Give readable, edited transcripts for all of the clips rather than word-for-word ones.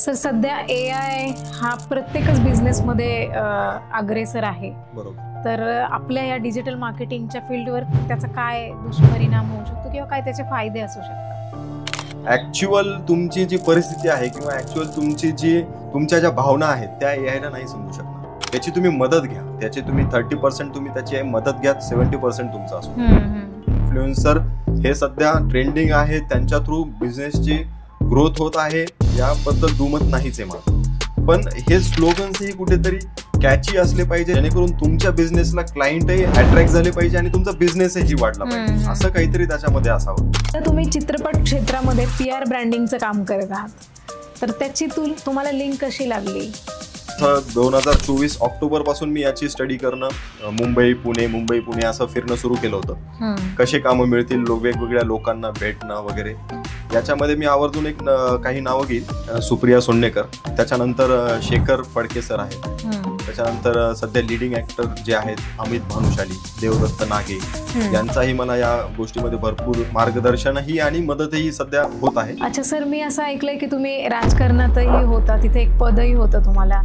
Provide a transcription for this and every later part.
Sir सध्या AI हा प्रत्येकच बिझनेसमध्ये अग्रेसर आहे. बरोबर. तर आपल्या या डिजिटल मार्केटिंगच्या फील्डवर त्याचा काय दुष्परिणाम होऊ शकतो किंवा काय त्याचे फायदे असू शकतात? ऍक्च्युअल तुमची जी परिस्थिती आहे किंवा ऍक्च्युअल तुमच्या ज्या भावना आहेत त्या AI ला नाही समजू शकणार. त्याची तुम्ही मदत घ्या, त्याची तुम्ही 30% तुम्ही त्याची मदत घ्या, 70% तुमचा असो. इन्फ्लुएन्सर हे सध्या ट्रेंडिंग आहे, त्यांच्या थ्रू बिझनेसची ग्रोथ होत आहे, याबद्दल दुमत नाहीच आहे माझं. पण हे स्लोगन्स ही कुठेतरी कॅची असले पाहिजे, जेणेकरून तुमच्या बिझनेसला क्लायंटही अट्रॅक्ट झाले पाहिजे आणि तुमचा बिझनेसही वाढला पाहिजे, असं काहीतरी त्याच्यामध्ये असावं. तर तुम्ही चित्रपट क्षेत्रामध्ये PR ब्रँडिंगचं काम करत आहात, तर त्याची तुम्हाला लिंक कशी लागली? 2024 ऑक्टोबर पासून मी याची स्टडी करणं, मुंबई पुणे असं फिरणं सुरू केलं होतं. कसे कामं मिळतील, वेगवेगळ्या लोकांना भेटणं वगैरे. याच्यामध्ये मी आवर्जून काही नावं घेईल. सुप्रिया सोन्नेकर, त्याच्यानंतर शेखर फडके सर आहेत, त्याच्यानंतर सध्या लिडिंग ऍक्टर जे आहेत अमित भानुशाली, देवदत्त नागे, यांचाही मला या गोष्टीमध्ये भरपूर मार्गदर्शनही आणि मदतही सध्या होत आहे. अच्छा सर, मी असं ऐकलंय की तुम्ही राजकारणातही होता, तिथे एक पदही होतं तुम्हाला,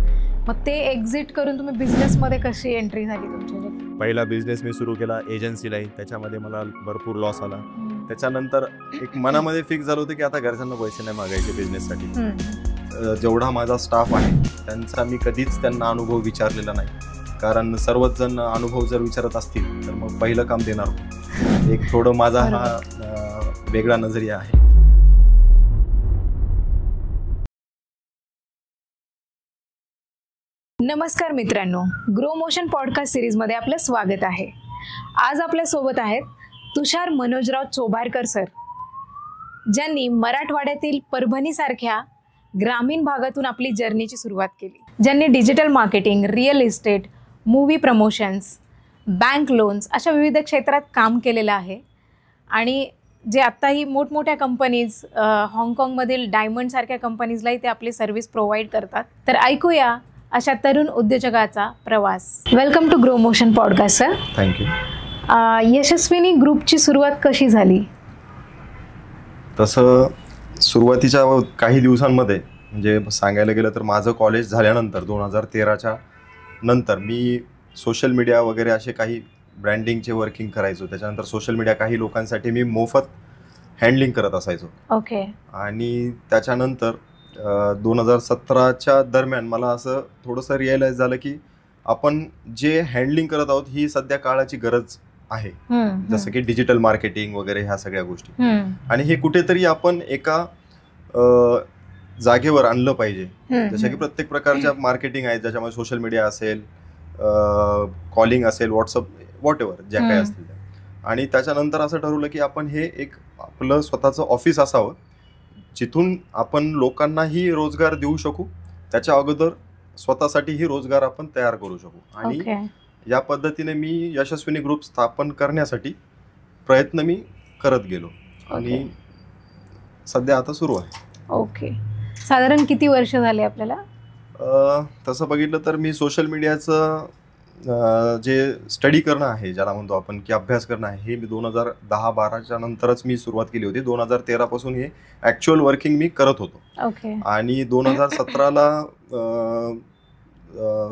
मग ते एक्झिट करून तुम्ही बिझनेस मध्ये कशी एंट्री झाली तुमची? पहिला बिझनेस मी सुरू केला एजन्सीला, त्याच्यामध्ये मला भरपूर लॉस आला. त्याच्यानंतर एक मनामध्ये फिक्स झालं होतं की आता घरच्यांना पैसे नाही मागायचे बिझनेससाठी. जेवढा माझा स्टाफ आहे त्यांचा मी कधीच त्यांना अनुभव विचारलेला नाही, कारण सर्वच जण अनुभव जर विचारत असतील तर मग पहिलं काम देणार. एक थोडं माझा हा वेगळा नजरिया आहे. नमस्कार मित्रांनो, ग्रो मोशन पॉडकास्ट सिरीजमध्ये आपलं स्वागत आहे. आज आपल्या सोबत आहेत तुषार मनोजराव चोभारकर सर, ज्यांनी मराठवाड्यातील परभणीसारख्या ग्रामीण भागातून आपली जर्नीची सुरुवात केली. ज्यांनी digital marketing, real estate, movie promotions, bank loans अशा विविध क्षेत्रात काम केलेलं आहे आणि जे आत्ताही मोठमोठ्या कंपनीज, हाँगकाँगमधील डायमंडसारख्या कंपनीजलाही ते आपली सर्व्हिस प्रोव्हाइड करतात. तर ऐकूया अशा तरुण उद्योजकाचा प्रवास. Welcome to Grow Motion podcast sir. Thank you. Yashaswini ग्रुपची सुरुवात कशी झाली? तसं सुरुवातीच्या काही दिवसांमध्ये, म्हणजे सांगायला गेलं तर माझं कॉलेज झाल्यानंतर 2013च्या नंतर मी सोशल मीडिया वगैरे असे काही ब्रँडिंगचे वर्किंग करायचो. त्याच्यानंतर सोशल मीडिया काही लोकांसाठी मी मोफत हँडलिंग करत असायचो. ओके. आणि त्याच्यानंतर 2017च्या दरम्यान मला असं थोडंसं रिअलाइज झालं की आपण जे हँडलिंग करत आहोत ही सध्या काळाची गरज आहे, जसं की डिजिटल मार्केटिंग वगैरे ह्या सगळ्या गोष्टी, आणि हे कुठेतरी आपण एका जागेवर आणलं पाहिजे. जसं की प्रत्येक प्रकारच्या मार्केटिंग आहेत, ज्याच्यामध्ये सोशल मीडिया असेल, कॉलिंग असेल, व्हॉट्सअप, व्हॉट एव्हर ज्या काही असतील. आणि त्याच्यानंतर असं ठरवलं की आपण हे एक आपलं स्वतःचं ऑफिस असावं, जिथून आपण लोकांनाही रोजगार देऊ शकू, त्याच्या अगोदर स्वतःसाठीही रोजगार आपण तयार करू शकू. आणि या पद्धतीने मी यशस्विनी ग्रुप स्थापन करण्यासाठी प्रयत्न मी करत गेलो आणि सध्या आता सुरू आहे. ओके. साधारण किती वर्ष झाले आपल्याला? तसं बघितलं तर मी सोशल मीडियाचं जे स्टडी करणं आहे, ज्याला म्हणतो आपण की अभ्यास करणं आहे, हे मी 2010-12च्या नंतरच मी सुरुवात केली होती. 2013 पासून हे ॲक्च्युअल वर्किंग मी करत होतो. ओके. आणि 2017ला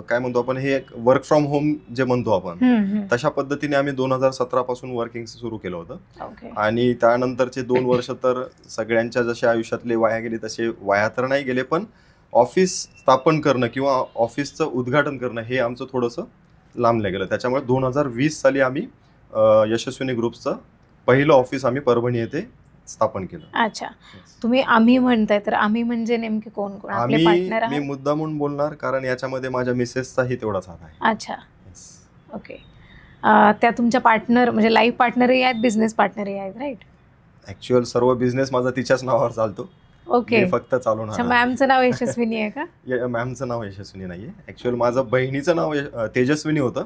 काय म्हणतो आपण, हे वर्क फ्रॉम होम जे म्हणतो आपण, तशा पद्धतीने आम्ही 2017 पासून वर्किंग सुरू केलं होतं. आणि त्यानंतरचे 2 वर्ष तर सगळ्यांच्या जसे आयुष्यातले वाया गेले तसे वाया तर नाही गेले, पण ऑफिस स्थापन करणं किंवा ऑफिसचं उद्घाटन करणं हे आमचं थोडंसं लांबलं गेलं. त्याच्यामुळे 2020 साली आम्ही यशस्विनी ग्रुपचं पहिलं ऑफिस आम्ही परभणी येथे स्थापन केलं. अच्छा. तुम्ही आम्ही म्हणताय, तर आम्ही म्हणजे नेमके कोण कोण आपले पार्टनर? मी मुद्दा म्हणून बोलणार, कारण याच्यामध्ये माझ्या मिसेसचाही तेवढाच हात आहे. अच्छा. ओके. त्या तुमच्या पार्टनर म्हणजे लाईफ पार्टनरही आहेत, बिझनेस पार्टनरही आहेत, राईट? ऍक्च्युअल सर्व बिझनेस माझा तिच्याच नावावर चालतो. ओके. फक्त चालवणार. मॅमचं नाव यशस्विनी आहे का? मॅमचं नाव यशस्विनी नाहीये. ऍक्च्युअल माझं बहिणीचं नाव तेजस्विनी होतं.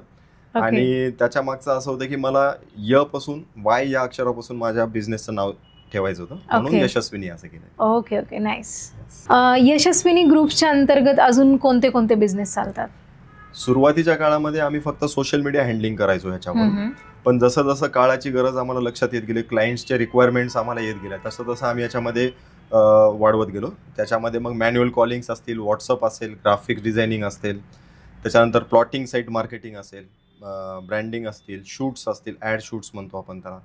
आणि त्याच्या मागचं असं होतं की मला य पासून वाय या अक्षरापासून माझ्या बिझनेसचं नाव ठेवायचं होतं, म्हणून यशस्विनी असं केलं. Okay okay, nice. यशस्विनी ग्रुपच्या अंतर्गत अजून कोणते कोणते बिझनेस चालतात? सुरुवातीच्या काळामध्ये आम्ही फक्त सोशल मीडिया हँडलिंग करायचो ह्याच्यावर, पण जसं जसं काळाची गरज आम्हाला लक्षात येत गेली, क्लायंट्सचे रिक्वायरमेंट्स आम्हाला येत गेल्या, तसं तसं आम्ही याच्यामध्ये वाढवत गेलो. त्याच्यामध्ये मग मॅन्युअल कॉलिंग्स असतील, व्हॉट्सअप असेल, ग्राफिक डिझायनिंग असेल, त्याच्यानंतर प्लॉटिंग साईट मार्केटिंग असेल, ब्रँडिंग असतील, शूट्स असतील, ॲड शूट्स म्हणतो आपण त्याला,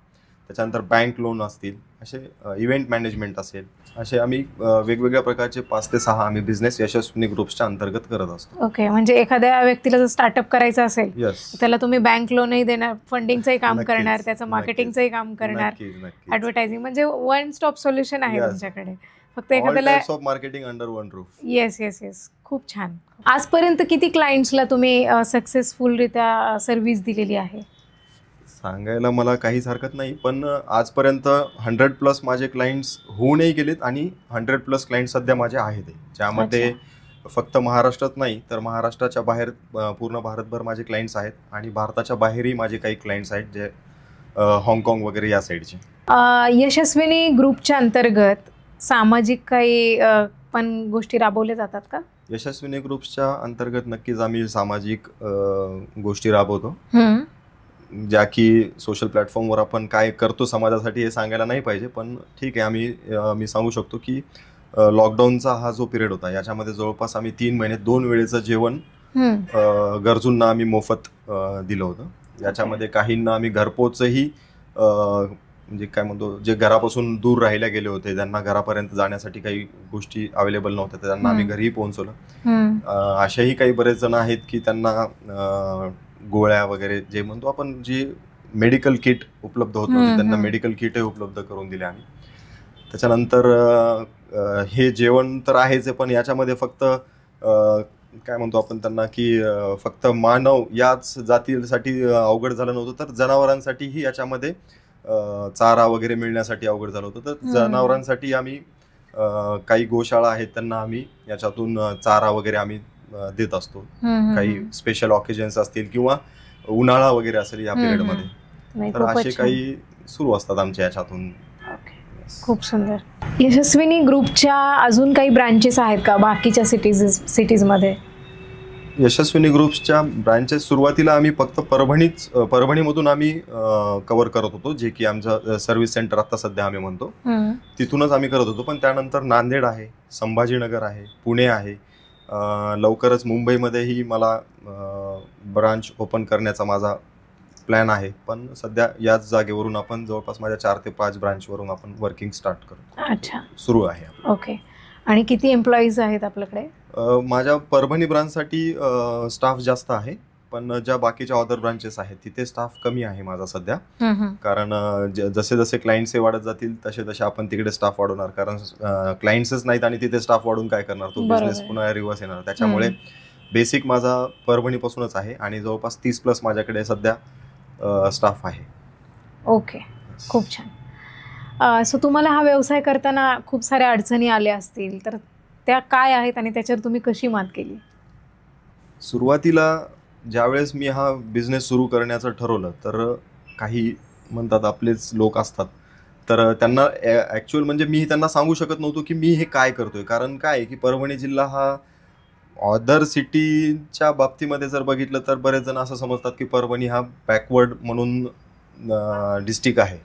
त्याच्यानंतर बँक लोन असतील, असे इव्हेंट मॅनेजमेंट असेल, असे आम्ही वेगवेगळ्या प्रकारचे 5 ते 6 आम्ही बिझनेस यशस्विनी ग्रुप्सच्या अंतर्गत करत असतो. ओके, म्हणजे एखाद्या व्यक्तीला जर स्टार्टअप करायचं असेल यस, त्याला तुम्ही बँक लोनही देणार, फंडिंगचंही काम नक्कीच, करणार, त्याचं मार्केटिंगचंही काम करणार, नक्कीच. ऍडव्हर्टायझिंग, म्हणजे वन स्टॉप सोल्युशन आहे Yes. तुमच्याकडे. फक्त एखाद्याला marketing under one roof. Yes yes yes, खूप छान. आजपर्यंत किती क्लायंट्सला तुम्ही सक्सेसफुलरित्या सर्व्हिस दिलेली आहे? सांगायला मला काहीच हरकत नाही, पण आजपर्यंत 100+ माझे क्लायंट्स होऊनही गेलेत आणि 100+ क्लायंट सध्या माझे आहेत, ज्यामध्ये फक्त महाराष्ट्रात नाही तर महाराष्ट्राच्या बाहेर पूर्ण भारतभर माझे क्लायंट्स आहेत आणि भारताच्या बाहेरही माझे काही क्लायंट्स आहेत, जे हाँगकाँग वगैरे या साईडचे. यशस्विनी ग्रुपच्या अंतर्गत सामाजिक काही पण गोष्टी राबवल्या जातात का? यशस्विनी ग्रुप्सच्या अंतर्गत नक्कीच आम्ही सामाजिक गोष्टी राबवतो, ज्या की सोशल प्लॅटफॉर्मवर आपण काय करतो समाजासाठी हे सांगायला नाही पाहिजे, पण ठीक आहे, मी सांगू शकतो की लॉकडाऊनचा हा जो पिरियड होता, याच्यामध्ये जवळपास आम्ही 3 महिने 2 वेळेचं जेवण गरजूंना आम्ही मोफत दिलं होतं. याच्यामध्ये काहींना आम्ही घरपोचही, म्हणजे काय म्हणतो, जे घरापासून दूर राहायला गेले होते, त्यांना घरापर्यंत जाण्यासाठी काही गोष्टी अवेलेबल नव्हत्या, तर त्यांना आम्ही घरीही पोहोचवलं. असेही काही बरेच जण आहेत की त्यांना गोळ्या वगैरे जे म्हणतो आपण, जे मेडिकल किट उपलब्ध होत नव्हते, त्यांना मेडिकल किटही उपलब्ध करून दिले आम्ही. त्याच्यानंतर हे जेवण तर आहेच, पण याच्यामध्ये फक्त काय म्हणतो आपण त्यांना की फक्त मानव याच जातीसाठी अवघड झालं नव्हतं, तर जनावरांसाठीही याच्यामध्ये चारा वगैरे मिळण्यासाठी अवघड झालं होतं. तर जनावरांसाठी आम्ही काही गोशाळा आहेत, त्यांना आम्ही याच्यातून चारा वगैरे आम्ही देत असतो. काही स्पेशल ऑकेजन्स असतील किंवा उन्हाळा वगैरे असेल या पिरियडमध्ये, तर असे काही सुरू असतात आमच्या याच्यातून. खूप सुंदर. यशस्विनी ग्रुपच्या अजून काही ब्रांचेस आहेत का बाकीच्या सिटीजमध्ये? यशस्विनी ग्रुप्सच्या ब्रांचेस सुरुवातीला आम्ही फक्त परभणीमधून आम्ही कव्हर करत होतो, जे की आमचं सर्व्हिस सेंटर आता सध्या आम्ही म्हणतो, तिथूनच आम्ही करत होतो. पण त्यानंतर नांदेड आहे, संभाजीनगर आहे, पुणे आहे, लवकरच मुंबईमध्येही मला ब्रांच ओपन करण्याचा माझा प्लॅन आहे. पण सध्या याच जागेवरून आपण जवळपास माझ्या 4 ते 5 ब्रांचवरून आपण वर्किंग स्टार्ट करतो. अच्छा, सुरू आहे. ओके. आणि किती एम्प्लॉईज आहेत आपल्याकडे? माझ्या परभणी ब्रांचसाठी स्टाफ जास्त आहे, पण ज्या बाकीच्या अदर ब्रांचेस आहेत तिथे स्टाफ कमी आहे माझा सध्या. कारण जसे जसे क्लायंट्स वाढत जातील तसे तसे आपण तिकडे स्टाफ वाढवणार, कारण क्लायंट्सच नाहीत आणि तिथे स्टाफ वाढून काय करणार, तो बिझनेस पुन्हा रिव्हर्स येणार. त्याच्यामुळे बेसिक माझा परभणीपासूनच आहे आणि जवळपास 30+ माझ्याकडे सध्या स्टाफ आहे. ओके, खूप छान. सो तुम्हाला हा व्यवसाय करताना खूप साऱ्या अडचणी आल्या असतील, तर त्या काय आहेत आणि त्याच्यावर तुम्ही कशी मात केली? सुरुवातीला ज्यावेळेस मी हा बिझनेस सुरू करण्याचं ठरवलं, तर काही म्हणतात आपलेच लोक असतात, तर त्यांना ॲक्च्युअल म्हणजे मी त्यांना सांगू शकत नव्हतो की मी हे काय करतोय. कारण काय आहे की परभणी जिल्हा हा अदर सिटीच्या बाबतीमध्ये जर बघितलं तर बरेच जण असं समजतात की परभणी हा बॅकवर्ड म्हणून डिस्ट्रिक्ट आहे.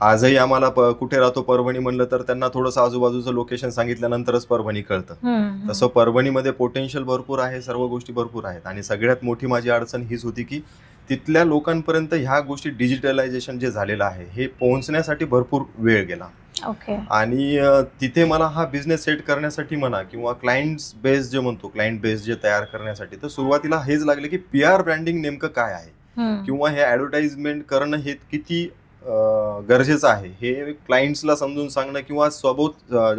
आजही आम्हाला कुठे राहतो परभणी म्हणलं तर त्यांना थोडंसं आजूबाजूचं लोकेशन सांगितल्यानंतरच परभणी कळतं. तसं परभणीमध्ये पोटेन्शियल भरपूर आहे, सर्व गोष्टी भरपूर आहेत. आणि सगळ्यात मोठी माझी अडचण हीच होती की तिथल्या लोकांपर्यंत ह्या गोष्टी डिजिटलायझेशन जे झालेलं आहे हे पोहोचण्यासाठी भरपूर वेळ गेला. आणि तिथे मला हा बिझनेस सेट करण्यासाठी म्हणा किंवा क्लायंट्स बेस जे म्हणतो, क्लायंट बेस जे तयार करण्यासाठी, तर सुरुवातीला हेच लागले की PR ब्रँडिंग नेमकं काय आहे किंवा हे ॲडव्हर्टाइजमेंट करणं हे किती गरजेचं आहे हे क्लायंट्सला समजून सांगणं किंवा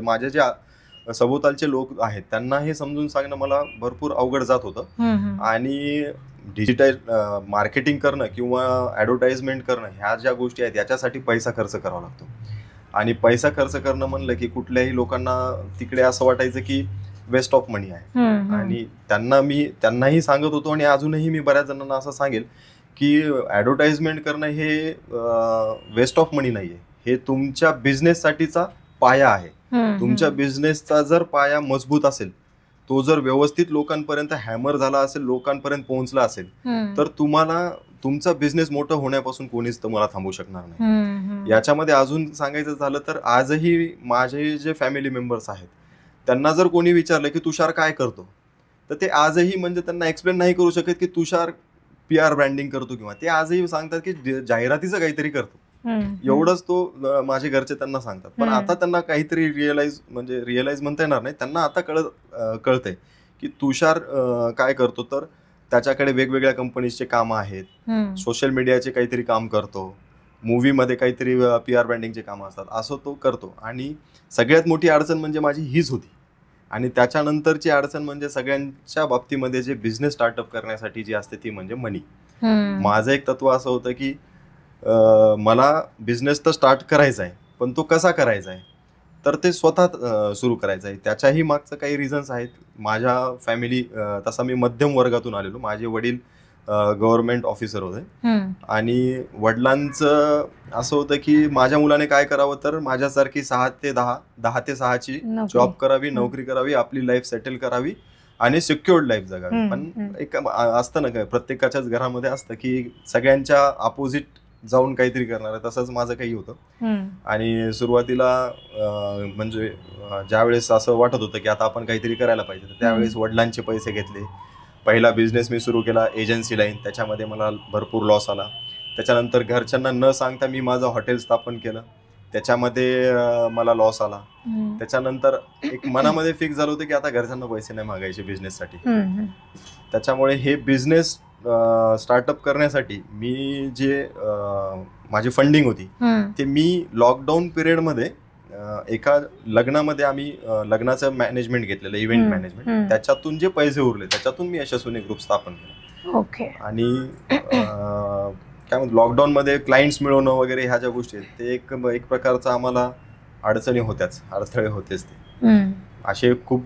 माझे जे सभोवतालचे लोक आहेत त्यांना हे समजून सांगणं मला भरपूर अवघड जात होतं. आणि डिजिटल मार्केटिंग करणं किंवा ॲडव्हर्टाइजमेंट करणं ह्या ज्या गोष्टी आहेत याच्यासाठी पैसा खर्च करावा लागतो. आणि पैसा खर्च करणं म्हणलं की कुठल्याही लोकांना तिकडे असं वाटायचं की वेस्ट ऑफ मनी आहे. आणि त्यांनाही सांगत होतो आणि अजूनही मी बऱ्याच जणांना असं सांगेल की ॲडव्हर्टाइजमेंट करणं हे वेस्ट ऑफ मनी नाही आहे, हे तुमच्या बिझनेससाठीचा पाया आहे. तुमच्या बिझनेसचा जर पाया मजबूत असेल, तो जर व्यवस्थित लोकांपर्यंत हॅमर झाला असेल, लोकांपर्यंत पोहोचला असेल, तर तुम्हाला तुमचा बिझनेस मोठं होण्यापासून कोणीच तुम्हाला थांबवू शकणार नाही. याच्यामध्ये अजून सांगायचं झालं तर आजही माझे जे फॅमिली मेंबर्स आहेत त्यांना जर कोणी विचारलं की तुषार काय करतो, तर ते आजही म्हणजे त्यांना एक्सप्लेन नाही करू शकत की तुषार PR ब्रँडिंग करतो, किंवा ते आजही सांगतात की जाहिरातीचं काहीतरी करतो, एवढंच तो माझे घरचे त्यांना सांगतात. पण आता त्यांना काहीतरी रिअलाइज म्हणता येणार नाही, त्यांना आता कळतंय की तुषार काय करतो, तर त्याच्याकडे वेगवेगळ्या कंपनीजचे कामं आहेत, सोशल मीडियाचे काहीतरी काम करतो, मूवीमध्ये काहीतरी PR ब्रँडिंगचे कामं असतात, असं तो करतो. आणि सगळ्यात मोठी अडचण म्हणजे माझी हीच होती. आणि त्याच्यानंतरची अडचण म्हणजे सगळ्यांच्या बाबतीमध्ये जे बिझनेस स्टार्टअप करण्यासाठी जी असते ती म्हणजे मनी. माझं एक तत्व असं होतं की मला बिझनेस तर स्टार्ट करायचा आहे, पण तो कसा करायचा आहे, तर ते स्वतः सुरू करायचं आहे. त्याच्याही मागचं काही रिझन्स आहेत. माझ्या फॅमिली तसा मी मध्यम वर्गातून आलेलो. माझे वडील गव्हर्नमेंट ऑफिसर होते आणि वडिलांचं असं होतं की माझ्या मुलाने काय करावं, तर माझ्यासारखी 6 ते 10 ची जॉब करावी, नोकरी करावी, आपली लाईफ सेटल करावी आणि सिक्युअर्ड लाईफ जगावी. पण एक असतं ना, काय प्रत्येकाच्याच घरामध्ये असतं की सगळ्यांच्या अपोजिट जाऊन काहीतरी करणार आहे. तसंच माझं काही होतं. आणि सुरुवातीला म्हणजे ज्यावेळेस असं वाटत होतं की आता आपण काहीतरी करायला पाहिजे, तर त्यावेळेस वडिलांचे पैसे घेतले. पहिला बिझनेस मी सुरू केला एजन्सी लाईन, त्याच्यामध्ये मला भरपूर लॉस आला. त्याच्यानंतर घरच्यांना न सांगता मी माझं हॉटेल स्थापन केलं, त्याच्यामध्ये मला लॉस आला. त्याच्यानंतर एक मनामध्ये फिक्स झालं होतं की आता घरच्यांना पैसे नाही मागायचे बिझनेससाठी. त्याच्यामुळे हे बिझनेस स्टार्टअप करण्यासाठी मी जे माझी फंडिंग होती ते मी लॉकडाऊन पिरियडमध्ये एका लग्नामध्ये आम्ही लग्नाचं मॅनेजमेंट घेतलेलं, इव्हेंट मॅनेजमेंट, त्याच्यातून जे पैसे उरले त्याच्यातून मी यशस्वीनी ग्रुप स्थापन केलं. आणि काय म्हणतो, लॉकडाऊन मध्ये क्लायंट्स मिळवणं वगैरे ह्या ज्या गोष्टी आहेत ते एक प्रकारचा आम्हाला अडचणी होत्याच, अडथळे होतेच. ते असे खूप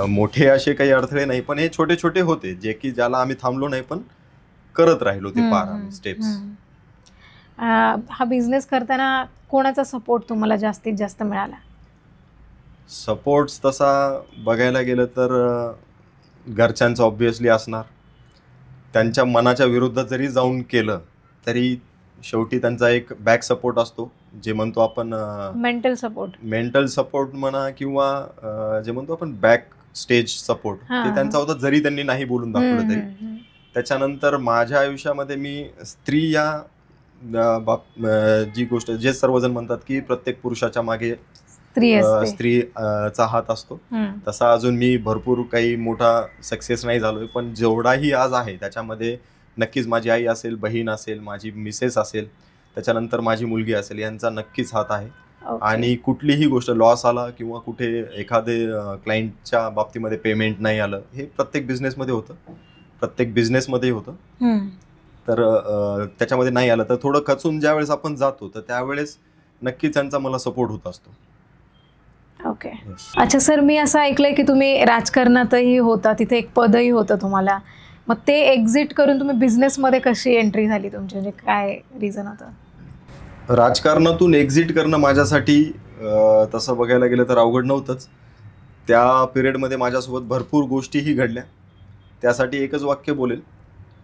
मोठे असे काही अडथळे नाही, पण हे छोटे छोटे होते जे की ज्याला आम्ही थांबलो नाही पण करत राहिलो ते पार आम्ही स्टेप्स. हा बिझनेस करताना कोणाचा सपोर्ट तुम्हाला जास्तीत जास्त मिळाला? सपोर्ट तसा बघायला गेलं तर घरच्यांचा ऑब्व्हियसली असणार. त्यांच्या मनाच्या विरुद्ध जरी जाऊन केलं तरी शेवटी त्यांचा एक बॅक सपोर्ट असतो, जे म्हणतो आपण मेंटल सपोर्ट म्हणा, किंवा जे म्हणतो आपण बॅक स्टेज सपोर्ट, ते त्यांचा होता जरी त्यांनी नाही बोलून दाखवलं तरी. त्याच्यानंतर माझ्या आयुष्यामध्ये मी स्त्री या जी गोष्ट, जे सर्वजण म्हणतात की प्रत्येक पुरुषाच्या मागे स्त्रीचा हात असतो, तसा अजून मी भरपूर काही मोठा सक्सेस नाही झालोय, पण जेवढाही आज आहे त्याच्यामध्ये नक्कीच माझी आई असेल, बहीण असेल, माझी मिसेस असेल, त्याच्यानंतर माझी मुलगी असेल, यांचा नक्कीच हात आहे. आणि कुठलीही गोष्ट लॉस आला किंवा कुठे एखादे क्लायंटच्या बाबतीमध्ये पेमेंट नाही आलं, हे प्रत्येक बिझनेसमध्ये होतं. तर त्याच्यामध्ये नाही आलं तर थोडं खचून ज्यावेळेस आपण जातो तर त्यावेळेस नक्कीच त्यांचा मला सपोर्ट होत असतो. ओके. अच्छा सर, मी असं ऐकलंय की तुम्ही राजकारणातही होता, तिथे एक पदही होतं तुम्हाला, मग ते एक्झिट करून तुम्ही बिझनेसमध्ये कशी एंट्री झाली तुमची, म्हणजे काय रिझन होतं? राजकारणातून एक्झिट करणं माझ्यासाठी तसं बघायला गेलं तर अवघड नव्हतंच. त्या पिरियडमध्ये माझ्यासोबत भरपूर गोष्टीही घडल्या. त्यासाठी एकच वाक्य बोलेल,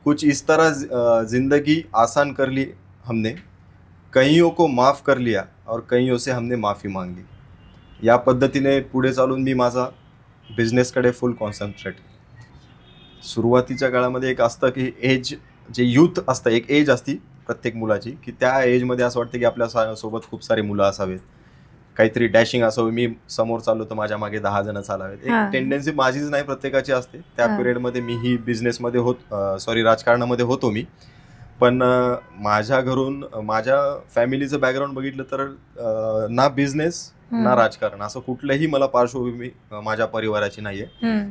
कुछ इस तरह जिंदगी आसान कर ली हमने, कईयों को माफ कर लिया और कईयों से हमने माफी मांगली. या पद्धतीने पुढे चालून मी माझा बिझनेसकडे फुल कॉन्सन्ट्रेट. सुरुवातीच्या काळामध्ये एक असतं की एज, जे यूथ असतं, एक एज असती प्रत्येक मुलाची, की त्या एजमध्ये असं वाटतं की आपल्या सोबत खूप सारी मुलं असावेत, काहीतरी डॅशिंग असावं, मी समोर चाललो तर माझ्या मागे 10 जण चालावेत. एक टेंडन्सी माझीच नाही, प्रत्येकाची असते. त्या पिरियडमध्ये मी ही बिझनेसमध्ये राजकारणामध्ये होतो मी. पण माझ्या घरून, माझ्या फॅमिलीचं बॅकग्राऊंड बघितलं तर ना बिझनेस ना राजकारण, असं कुठलंही मला पार्श्वभूमी माझ्या परिवाराची नाहीये.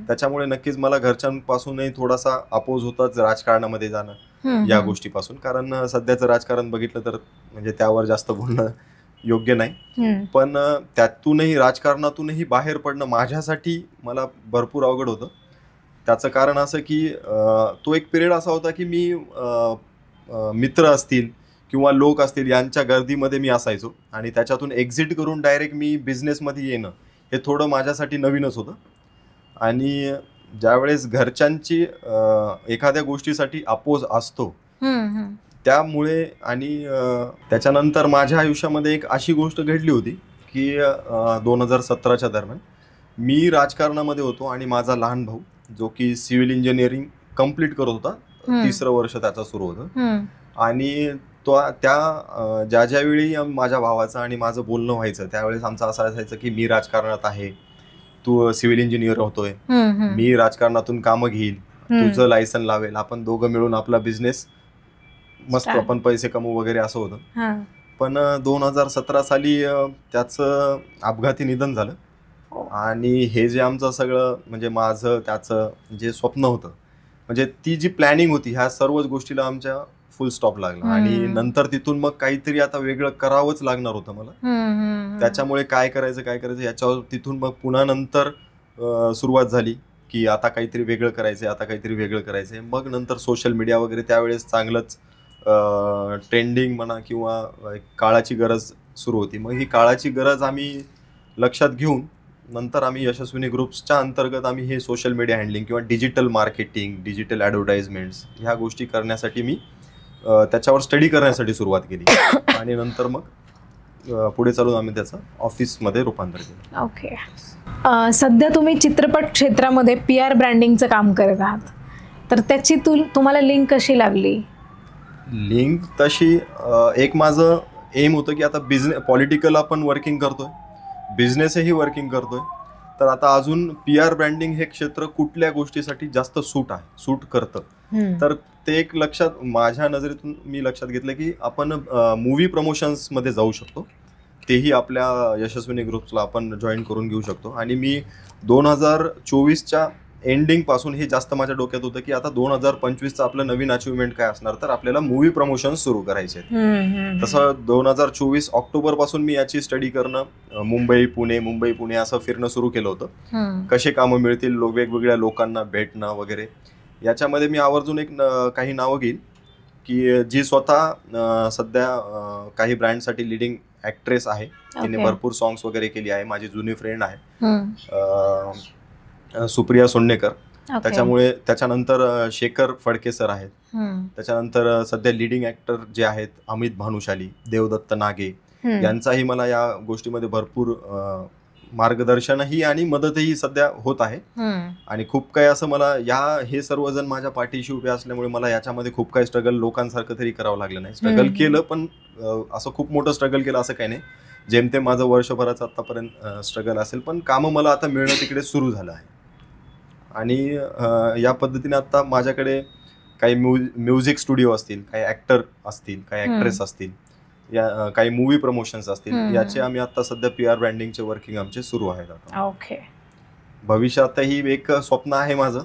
त्याच्यामुळे नक्कीच मला घरच्यांपासूनही थोडासा अपोज होताच राजकारणामध्ये जाणं या गोष्टीपासून. कारण सध्याचं राजकारण बघितलं तर म्हणजे त्यावर जास्त बोलणं योग्य नाही. पण त्यातूनही, राजकारणातूनही बाहेर पडणं माझ्यासाठी मला भरपूर अवघड होतं. त्याचं कारण असं की तो एक पिरियड असा होता की मी मित्र असतील किंवा लोक असतील यांच्या गर्दीमध्ये मी असायचो, आणि त्याच्यातून एक्झिट करून डायरेक्ट मी बिझनेसमध्ये येणं हे थोडं माझ्यासाठी नवीनच होतं. आणि ज्यावेळेस घरच्यांची एखाद्या गोष्टीसाठी अपोज असतो त्यामुळे आणि त्याच्यानंतर माझ्या आयुष्यामध्ये एक अशी गोष्ट घडली होती की 2017च्या दरम्यान मी राजकारणामध्ये होतो आणि माझा लहान भाऊ जो की सिव्हिल इंजिनिअरिंग कंप्लीट करत होता, 3रं वर्ष त्याचा सुरू होतं. आणि ज्या ज्यावेळी माझ्या भावाचं आणि माझं बोलणं व्हायचं त्यावेळेस आमचं असं असायचं की मी राजकारणात आहे, तू सिव्हिल इंजिनियर होतोय, मी राजकारणातून कामं घेईल, तुझं लायसन लावेल, आपण दोघं मिळून आपला बिझनेस मस्त आपण पैसे कमवू वगैरे असं होतं. पण 2017 साली त्याचं अपघाती निधन झालं. आणि हे जे आमचं सगळं म्हणजे माझं त्याचं जे स्वप्न होतं, म्हणजे ती जी प्लॅनिंग होती, ह्या सर्वच गोष्टीला आमच्या फुल स्टॉप लागला. आणि नंतर तिथून मग काहीतरी आता वेगळं करावंच लागणार होतं मला. त्याच्यामुळे काय करायचं याच्यावर तिथून मग पुन्हा नंतर सुरुवात झाली की आता काहीतरी वेगळं करायचंय. मग नंतर सोशल मीडिया वगैरे त्यावेळेस चांगलंच ट्रेंडिंग म्हणा किंवा काळाची गरज सुरू होती. मग ही काळाची गरज आम्ही लक्षात घेऊन नंतर आम्ही यशस्विनी ग्रुप्सच्या अंतर्गत आम्ही हे सोशल मीडिया हँडलिंग किंवा डिजिटल मार्केटिंग, डिजिटल ॲडव्हर्टाइजमेंट्स ह्या गोष्टी करण्यासाठी मी त्याच्यावर स्टडी करण्यासाठी सुरुवात केली. आणि नंतर मग पुढे चालून आम्ही त्याचं ऑफिसमध्ये रूपांतर केलं. ओके. सध्या तुम्ही चित्रपट क्षेत्रामध्ये PR ब्रँडिंगचं काम करत आहात, तर त्याची तुम्हाला लिंक कशी लागली? लिंक तशी एक माझं एम होतं की आता पॉलिटिकल आपण वर्किंग करतोय, बिझनेसही वर्किंग करतोय, तर आता अजून PR ब्रँडिंग हे क्षेत्र कुठल्या गोष्टीसाठी जास्त सूट करतं. तर ते एक माझ्या नजरेतून मी लक्षात घेतलं की आपण मूवी प्रमोशन्समध्ये जाऊ शकतो. तेही आपल्या यशस्विनी ग्रुप्सला आपण जॉईन करून घेऊ शकतो. आणि मी 2024च्या एंडिंग पासून हे जास्त माझ्या डोक्यात होतं की आता 2025चं आपलं नवीन अचिव्हमेंट काय असणार, तर आपल्याला मूवी प्रमोशन सुरू करायचे. तसं 2024 ऑक्टोबर पासून मी याची स्टडी करणं, मुंबई पुणे असं फिरणं सुरू केलं होतं. कसे कामं मिळतील, वेगवेगळ्या लोकांना भेटणं वगैरे. याच्यामध्ये मी आवर्जून काही नावं घेईल की जी स्वतः सध्या काही ब्रँडसाठी लिडिंग ॲक्ट्रेस आहे, तिने भरपूर सॉंग्स वगैरे केली आहे, माझी जुनी फ्रेंड आहे सुप्रिया सोंडेकर. त्याच्यानंतर शेखर फडके सर आहेत. त्याच्यानंतर सध्या लिडिंग ॲक्टर जे आहेत अमित भानुशाली, देवदत्त नागे, यांचाही मला या गोष्टीमध्ये भरपूर मार्गदर्शनही आणि मदतही सध्या होत आहे. आणि खूप काही असं मला हे सर्वजण माझ्या पाठीशी उभे असल्यामुळे मला याच्यामध्ये खूप काही स्ट्रगल लोकांसारखं तरी करावं लागलं नाही. स्ट्रगल केलं, पण असं खूप मोठं स्ट्रगल केलं असं काही नाही. जेमतेम माझं वर्षभराचं आतापर्यंत स्ट्रगल असेल, पण कामं मला आता मिळणं तिकडे सुरू झालं आहे. आणि या पद्धतीने आता माझ्याकडे काही म्युझिक स्टुडिओ असतील, काही ॲक्टर असतील, काही ॲक्ट्रेस असतील, काही मूवी प्रमोशन्स असतील, याचे आम्ही आता सध्या PR ब्रँडिंगचे वर्किंग आमचे सुरू आहेत. आता ओके. भविष्यातही एक स्वप्न आहे माझं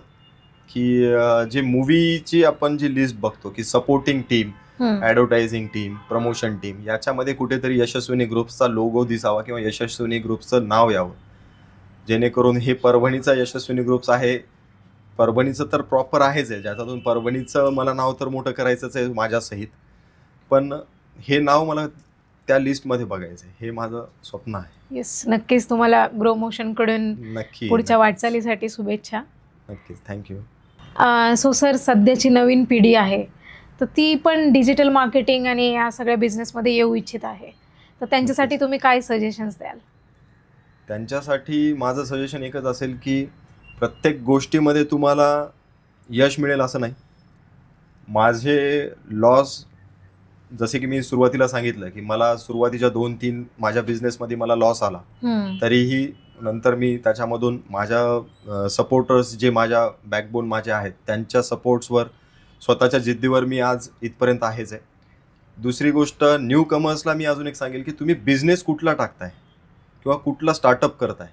की जे मूवीची आपण जी लिस्ट बघतो की supporting team, advertising team, promotion team, याच्यामध्ये कुठेतरी यशस्विनी ग्रुप्सचा लोगो दिसावा किंवा यशस्विनी ग्रुप्सचं नाव यावं, जेणेकरून हे परभणीचा यशस्विनी ग्रुप्स आहे. परभणीचं तर प्रॉपर आहेच आहे, ज्याच्यातून परभणीचं मला नाव तर मोठं करायचंच आहे माझ्यासहित, पण हे नाव मला त्या लिस्टमध्ये बघायचं आहे, हे माझं स्वप्न आहे. येस, नक्कीच. तुम्हाला ग्रो मोशन कडून नक्की पुढच्या वाटचालीसाठी शुभेच्छा. नक्कीच, थँक्यू. सो सर, सध्याची नवीन पिढी आहे, तर ती पण डिजिटल मार्केटिंग आणि या सगळ्या बिझनेसमध्ये येऊ इच्छित आहे, तर त्यांच्यासाठी तुम्ही काय सजेशन्स द्याल? त्यांच्यासाठी माझं सजेशन एकच असेल की प्रत्येक गोष्टीमध्ये तुम्हाला यश मिळेल असं नाही. माझे लॉस, जसे की मी सुरुवातीला सांगितलं की मला सुरुवातीच्या 2-3 माझ्या बिझनेसमध्ये मला लॉस आला, तरीही नंतर मी त्याच्यामधून माझ्या सपोर्टर्स जे माझ्या बॅकबोन माझे आहेत त्यांच्या सपोर्ट्सवर, स्वतःच्या जिद्दीवर मी आज इथपर्यंत आहेच आहे. दुसरी गोष्ट, न्यू कमर्सला मी अजून एक सांगेल की तुम्ही बिझनेस कुठला टाकताय किंवा कुठला स्टार्टअप करताय,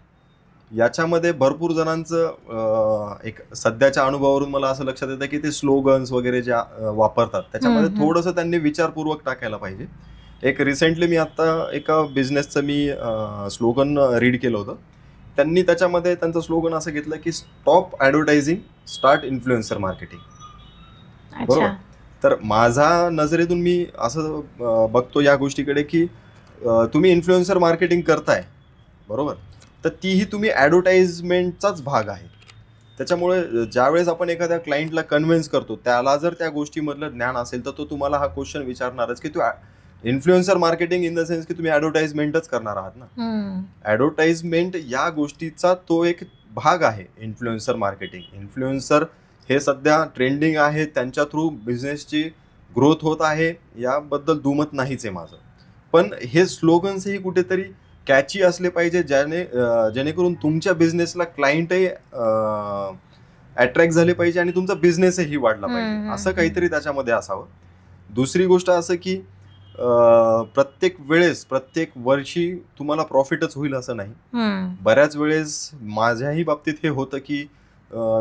याच्यामध्ये भरपूर जणांचं एक सध्याच्या अनुभवावरून मला असं लक्षात येतं की ते स्लोगन्स वगैरे ज्या वापरतात त्याच्यामध्ये थोडंसं त्यांनी विचारपूर्वक टाकायला पाहिजे. एक रिसेंटली मी आता एका बिझनेसचं मी स्लोगन रीड केलं होतं. त्यांनी त्याच्यामध्ये त्यांचं स्लोगन असं घेतलं की stop advertising, start influencer marketing. बरोबर. तर माझ्या नजरेतून मी असं बघतो या गोष्टीकडे की तुम्ही इन्फ्लुएन्सर मार्केटिंग करताय, बरोबर, तर तीही तुम्ही ॲडव्हर्टाइजमेंटचाच भाग आहे. त्याच्यामुळे ज्यावेळेस आपण एखाद्या क्लायंटला कन्व्हिन्स करतो, त्याला जर त्या गोष्टीमधलं ज्ञान असेल तर तो तुम्हाला हा क्वेश्चन विचारणारच की तू influencer marketing in the sense की तुम्ही ऍडव्हर्टाइजमेंटच करणार आहात ना. ऍडव्हर्टाइजमेंट या गोष्टीचा तो एक भाग आहे इन्फ्लुएन्सर मार्केटिंग. इन्फ्लुएन्सर हे सध्या ट्रेंडिंग आहे, त्यांच्या थ्रू बिझनेसची ग्रोथ होत आहे, याबद्दल दुमत नाहीच आहे माझं. पण हे स्लोगन्सही कुठेतरी कॅची असले पाहिजे, जेणेकरून तुमच्या बिझनेसला क्लायंटही अट्रॅक्ट झाले पाहिजे आणि तुमचा बिझनेसही वाढला पाहिजे, असं काहीतरी त्याच्यामध्ये असावं. दुसरी गोष्ट असं की प्रत्येक वेळेस प्रत्येक वर्षी तुम्हाला प्रॉफिटच होईल असं नाही. बऱ्याच वेळेस माझ्याही बाबतीत हे होतं की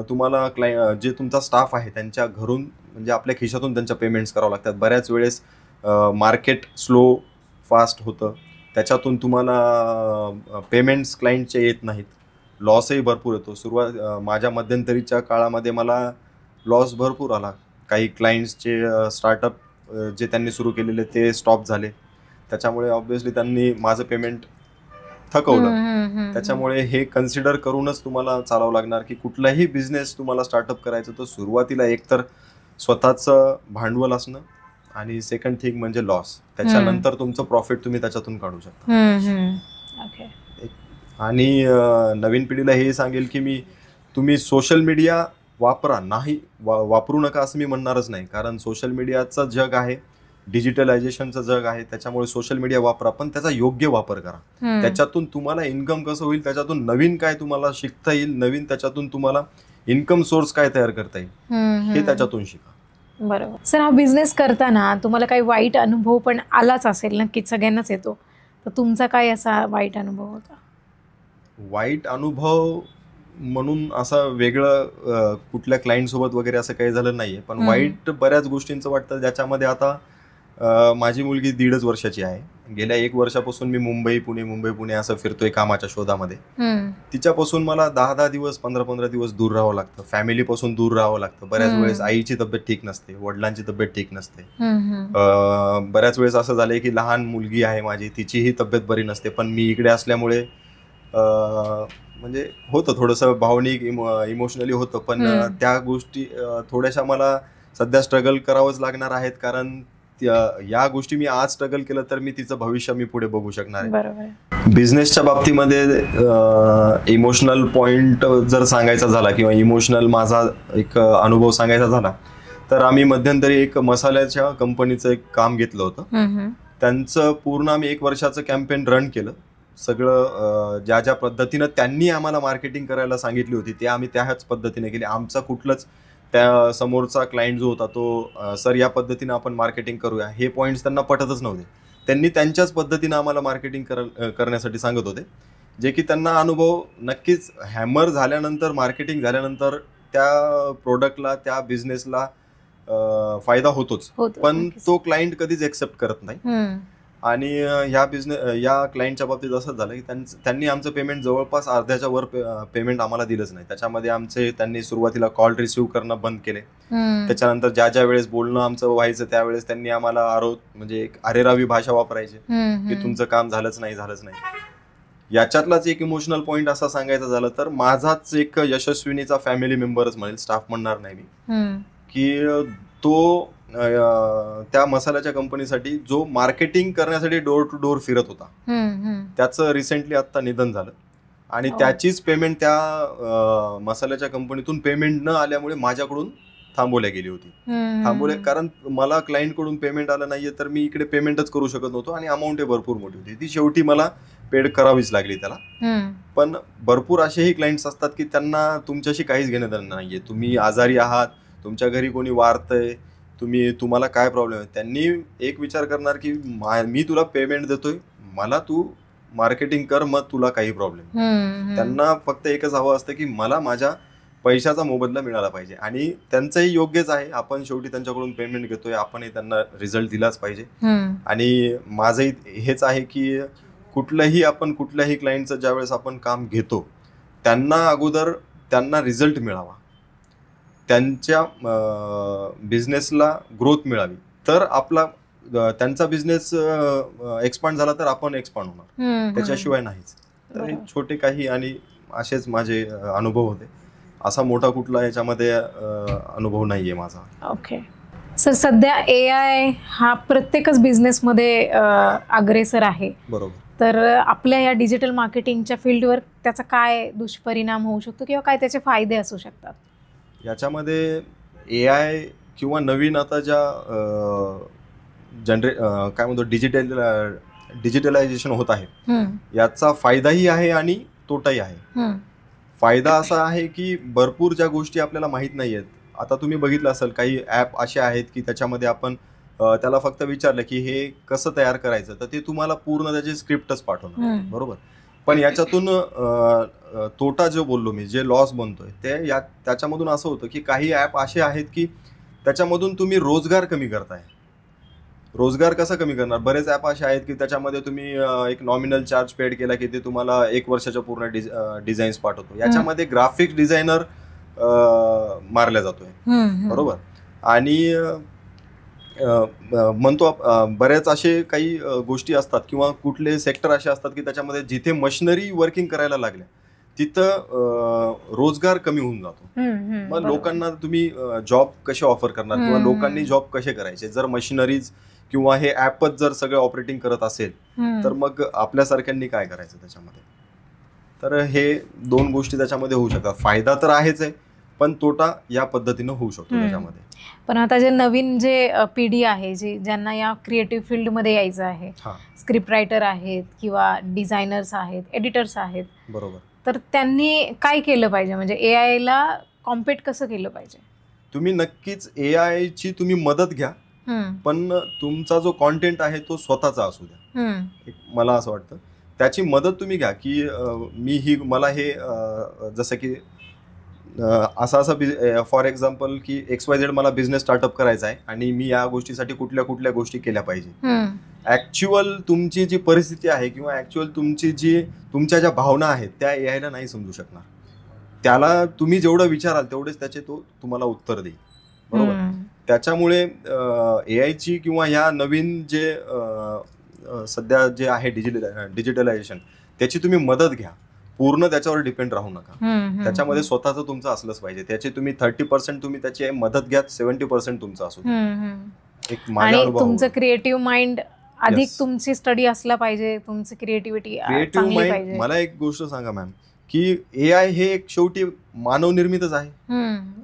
तुम्हाला जे तुमचा स्टाफ आहे त्यांच्या घरून म्हणजे आपल्या खिशातून त्यांच्या पेमेंट्स करावं लागतात. बऱ्याच वेळेस मार्केट स्लो फास्ट होतं, त्याच्यातून तुम्हाला पेमेंट्स क्लायंटचे येत नाहीत, लॉसही भरपूर येतो. माझ्या मध्यंतरीच्या काळामध्ये मला लॉस भरपूर आला. काही क्लायंट्सचे स्टार्टअप जे त्यांनी सुरू केलेले ते स्टॉप झाले, त्याच्यामुळे ऑब्व्हियसली त्यांनी माझं पेमेंट थकवलं. त्याच्यामुळे हे कन्सिडर करूनच तुम्हाला चालावं लागणार की कुठलाही बिझनेस तुम्हाला स्टार्टअप करायचं तर सुरुवातीला एकतर स्वतःचं भांडवल असणं आणि सेकंड थिंग म्हणजे लॉस, त्याच्यानंतर तुमचं प्रॉफिट तुम्ही त्याच्यातून काढू शकता. आणि नवीन पिढीला हे सांगेल की तुम्ही सोशल मीडिया वापरा, नाही वापरू नका असं मी म्हणणारच नाही, कारण सोशल मीडियाचं जग आहे, डिजिटलायझेशनचं जग आहे, त्याच्यामुळे सोशल मीडिया वापरा, पण त्याचा योग्य वापर करा. त्याच्यातून तुम्हाला इन्कम कसं होईल, त्याच्यातून नवीन काय तुम्हाला शिकता येईल, नवीन त्याच्यातून तुम्हाला इन्कम सोर्स काय तयार करता येईल हे त्याच्यातून शिका. बरोबर. सर, हा बिझनेस करताना तुम्हाला काही वाईट अनुभव पण आलाच असेल, नक्कीच सगळ्यांनाच येतो, तर तुमचा काय असा वाईट अनुभव होता? वाईट अनुभव म्हणून असं वेगळं कुठल्या क्लायंट सोबत वगैरे असं काही झालं नाहीये, पण वाईट बऱ्याच गोष्टींचं वाटतं. ज्याच्यामध्ये आता माझी मुलगी 1.5 वर्षाची आहे. गेल्या 1 वर्षापासून मी मुंबई पुणे असं फिरतोय कामाच्या शोधामध्ये. तिच्यापासून मला 10 दिवस 15 दिवस दूर राहावं लागतं, फॅमिलीपासून दूर राहावं लागतं. बऱ्याच वेळेस आईची तब्येत ठीक नसते, वडिलांची तब्येत ठीक नसते. बऱ्याच वेळेस असं झालंय की लहान मुलगी आहे माझी, तिचीही तब्येत बरी नसते, पण मी इकडे असल्यामुळे म्हणजे होतं थोडंसं भावनिक इमोशनली होतं, पण त्या गोष्टी थोड्याशा मला सध्या स्ट्रगल करावंच लागणार आहेत, कारण या गोष्टी मी आज स्ट्रगल केलं तर मी तिचं भविष्य मी पुढे बघू शकणार आहे. बिझनेसच्या बाबतीमध्ये इमोशनल पॉइंट जर सांगायचा झाला किंवा इमोशनल माझा एक अनुभव सांगायचा झाला तर आम्ही मध्यंतरी एक मसाल्याच्या कंपनीचं एक काम घेतलं होतं. त्यांचं पूर्ण आम्ही 1 वर्षाचं कॅम्पेन रन केलं. सगळं ज्या पद्धतीनं त्यांनी आम्हाला मार्केटिंग करायला सांगितली होती ते आम्ही त्याच पद्धतीने केली. आमचा कुठलंच त्या समोरचा क्लायंट जो होता तो सर या पद्धतीनं आपण मार्केटिंग करूया हे पॉईंट्स त्यांना पटतच नव्हते. त्यांनी त्यांच्याच पद्धतीनं आम्हाला मार्केटिंग करण्यासाठी सांगत होते, जे की त्यांना अनुभव नक्कीच हॅमर झाल्यानंतर, मार्केटिंग झाल्यानंतर त्या प्रोडक्टला त्या बिझनेसला फायदा होतोच, पण तो क्लायंट कधीच एक्सेप्ट करत नाही. आणि या क्लायंटच्या बाबतीत असं झालं की त्यांनी आमचं पेमेंट जवळपास अर्ध्याच्या वर पेमेंट आम्हाला दिलंच नाही. त्याच्यामध्ये त्यांनी सुरुवातीला कॉल रिसिव्ह करणं बंद केले. त्याच्यानंतर ज्या वेळेस बोलणं आमचं व्हायचं त्यावेळेस त्यांनी आम्हाला म्हणजे एक अरेरावी भाषा वापरायची की तुमचं काम झालंच नाही. याच्यातलाच एक इमोशनल पॉइंट असा सांगायचा झालं तर माझाच एक यशस्विनीचा फॅमिली मेंबरच म्हणेल, स्टाफ म्हणणार नाही मी, की तो त्या मसाल्याच्या कंपनीसाठी जो मार्केटिंग करण्यासाठी डोर टू डोर फिरत होता, त्याचं रिसेंटली आता निधन झालं. आणि त्याचीच पेमेंट त्या मसाल्याच्या कंपनीतून पेमेंट न आल्यामुळे माझ्याकडून थांबवल्या गेली होती. कारण मला क्लायंट कडून पेमेंट आलं नाहीये तर मी इकडे पेमेंटच करू शकत नव्हतो आणि अमाऊंट भरपूर मोठी होती, ती शेवटी मला पेड करावीच लागली त्याला. पण भरपूर असेही क्लायंट्स असतात की त्यांना तुमच्याशी काहीच घेणं देणं नाहीये. तुम्ही आजारी आहात, तुमच्या घरी कोणी वारतंय, तुम्हाला काय प्रॉब्लेम आहे, त्यांनी एक विचार करणार की मी तुला पेमेंट देतोय, मला तू मार्केटिंग कर, मग तुला काही प्रॉब्लेम. त्यांना फक्त एकच हवं असतं की मला माझ्या पैशाचा मोबदला मिळाला पाहिजे. आणि त्यांचंही योग्यच आहे, आपण शेवटी त्यांच्याकडून पेमेंट घेतोय, आपणही त्यांना रिझल्ट दिलाच पाहिजे. आणि माझंही हेच आहे की कुठल्याही क्लायंटचं ज्यावेळेस आपण काम घेतो त्यांना रिझल्ट मिळावा, त्यांच्या बिझनेसला ग्रोथ मिळावी, तर त्यांचा बिझनेस एक्सपांड झाला तर आपण एक्सपांड होणार, त्याच्याशिवाय नाहीच. तर छोटे काही आणि असेच माझे अनुभव होते असा मोठा कुठला याच्यामध्ये अनुभव नाहीये माझा. ओके सर, सध्या AI हा प्रत्येकच बिझनेसमध्ये अग्रेसर आहे. बरोबर. तर आपल्या या डिजिटल मार्केटिंगच्या फील्डवर त्याचा काय दुष्परिणाम होऊ शकतो किंवा काय त्याचे फायदे असू शकतात? याच्यामध्ये AI किंवा नवीन आता ज्या काय म्हणतो डिजिटलायझेशन होत आहे, याचा फायदाही आहे आणि तोटाही आहे. फायदा असा आहे की भरपूर ज्या गोष्टी आपल्याला माहीत नाही आहेत, आता तुम्ही बघितलं असेल काही ॲप असे आहेत की त्याच्यामध्ये आपण त्याला फक्त विचारलं की हे कसं तयार करायचं, तर ते तुम्हाला पूर्ण त्याची स्क्रिप्टच पाठवणार. बरोबर. पण याच्यातून तोटा जो बोललो मी, जे लॉस बनतोय ते त्याच्यामधून असं होतं की काही ॲप असे आहेत की त्याच्यामधून तुम्ही रोजगार कमी करताय. रोजगार कसा कमी करणार? बरेच ॲप असे आहेत की त्याच्यामध्ये तुम्ही एक नॉमिनल चार्ज पेड केला की ते तुम्हाला 1 वर्षाच्या पूर्ण डिझाईन्स पाठवतो. याच्यामध्ये ग्राफिक्स डिझायनर मारला जातोय. बरोबर. आणि म्हणतो बऱ्याच असे काही गोष्टी असतात किंवा कुठले सेक्टर असे असतात की त्याच्यामध्ये जिथे मशिनरी वर्किंग करायला लागल्या तिथं रोजगार कमी होऊन जातो. मग लोकांना तुम्ही जॉब कसे ऑफर करणार किंवा लोकांनी जॉब कसे करायचे? जर मशिनरीज किंवा हे ॲपच जर सगळे ऑपरेटिंग करत असेल तर मग आपल्यासारख्यांनी काय करायचं त्याच्यामध्ये? तर हे 2 गोष्टी त्याच्यामध्ये होऊ शकतात. फायदा तर आहेच आहे, पण तोटा या पद्धतीनं होऊ शकतो त्याच्यामध्ये. पण आता जे नवीन जे पिढी आहे, ज्यांना या क्रिएटिव्ह फील्डमध्ये यायचं आहे, स्क्रिप्ट रायटर आहेत किंवा डिझायनर्स आहेत, एडिटर्स आहेत, बरोबर, तर त्यांनी काय केलं पाहिजे? म्हणजे AI ला कॉम्पीट कसं केलं पाहिजे? तुम्ही नक्कीच AI ची तुम्ही मदत घ्या, पण तुमचा जो कॉन्टेंट आहे तो स्वतःचा असू द्या. मला असं वाटतं त्याची मदत तुम्ही घ्या की मला हे जसं की असं फॉर एक्झाम्पल की XYZ मला बिझनेस स्टार्टअप करायचा आहे आणि मी या गोष्टीसाठी कुठल्या कुठल्या गोष्टी केल्या पाहिजे. ऍक्च्युअल तुमची जी परिस्थिती आहे किंवा ऍक्च्युअल तुमच्या ज्या भावना आहेत त्या AI ला नाही समजू शकणार. त्याला तुम्ही जेवढं विचाराल तेवढेच त्याचे तो तुम्हाला उत्तर देईल. बरोबर. त्याच्यामुळे AI ची किंवा ह्या नवीन जे सध्या जे आहे डिजिटलायझेशन, त्याची तुम्ही मदत घ्या. पूर्ण त्याच्यावर डिपेंड राहू नका. त्याच्यामध्ये स्वतःचं तुमचं असलंच पाहिजे. त्याची तुम्ही 30% तुम्ही त्याची मदत घ्या, 70% तुमचं असू द्या. आणि तुमचं क्रिएटिव्ह माइंड अधिक तुमची स्टडी असला पाहिजे, तुमची क्रिएटिव्हिटी चांगली पाहिजे. मला एक गोष्ट सांगा मॅम की AI हे एक शेवटी मानव निर्मितच आहे.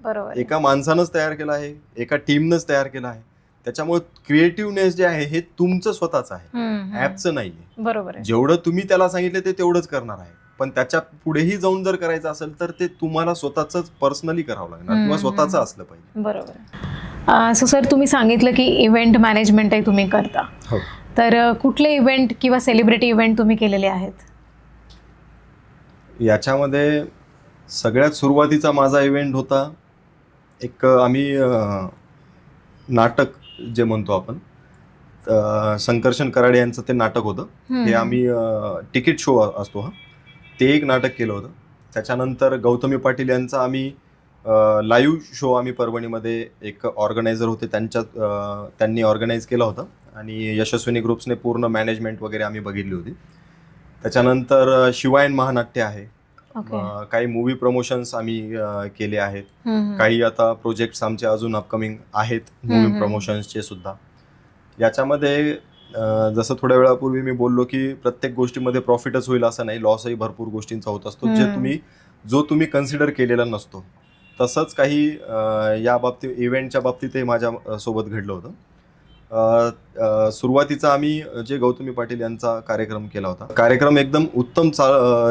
बरोबर. एका माणसानंच तयार केलं आहे, एका टीमनंच तयार केलं आहे. त्याच्यामुळे क्रिएटिव्हनेस जे आहे हे तुमचं स्वतःच आहे, ऍपचं नाहीये. बरोबर. जेवढं तुम्ही त्याला सांगितलं ते तेवढंच करणार आहे, पण त्याच्या पुढेही जाऊन जर करायचं असेल तर ते तुम्हाला स्वतःच पर्सनली करावं लागणार किंवा स्वतःच असलं पाहिजे. बरोबर. सो सर, तुम्ही सांगितलं की इव्हेंट मॅनेजमेंटही तुम्ही करता. हो. तर कुठले इव्हेंट किंवा सेलिब्रिटी इव्हेंट तुम्ही केलेले आहेत? याच्यामध्ये सगळ्यात सुरुवातीचा माझा इव्हेंट होता एक आम्ही नाटक जे म्हणतो आपण, संकर्षण कराडे यांचं ते नाटक होतं. हे आम्ही तिकीट शो असतो ते एक नाटक केलं होतं. त्याच्यानंतर गौतमी पाटील यांचा आम्ही लाईव्ह शो आम्ही परभणीमध्ये एक ऑर्गनायझर होते त्यांनी ऑर्गनाईज केला होता आणि यशस्विनी ग्रुप्सने पूर्ण मॅनेजमेंट वगैरे आम्ही बघितली होती. त्याच्यानंतर शिवायन महानाट्य आहे. काही मूवी प्रमोशन्स आम्ही केले आहेत. काही आता प्रोजेक्ट्स आमचे अजून अपकमिंग आहेत मूवी प्रमोशन्सचे सुद्धा. याच्यामध्ये जसं थोड्या वेळापूर्वी मी बोललो की प्रत्येक गोष्टीमध्ये प्रॉफिटच होईल असं नाही, लॉसही भरपूर गोष्टींचा होत असतो जो तुम्ही कन्सिडर केलेला नसतो. तसंच काही या बाबतीत इव्हेंटच्या बाबतीतही माझ्या सोबत घडलं होतं. सुरुवातीचा आम्ही जे गौतमी पाटील यांचा कार्यक्रम केला होता, कार्यक्रम एकदम उत्तम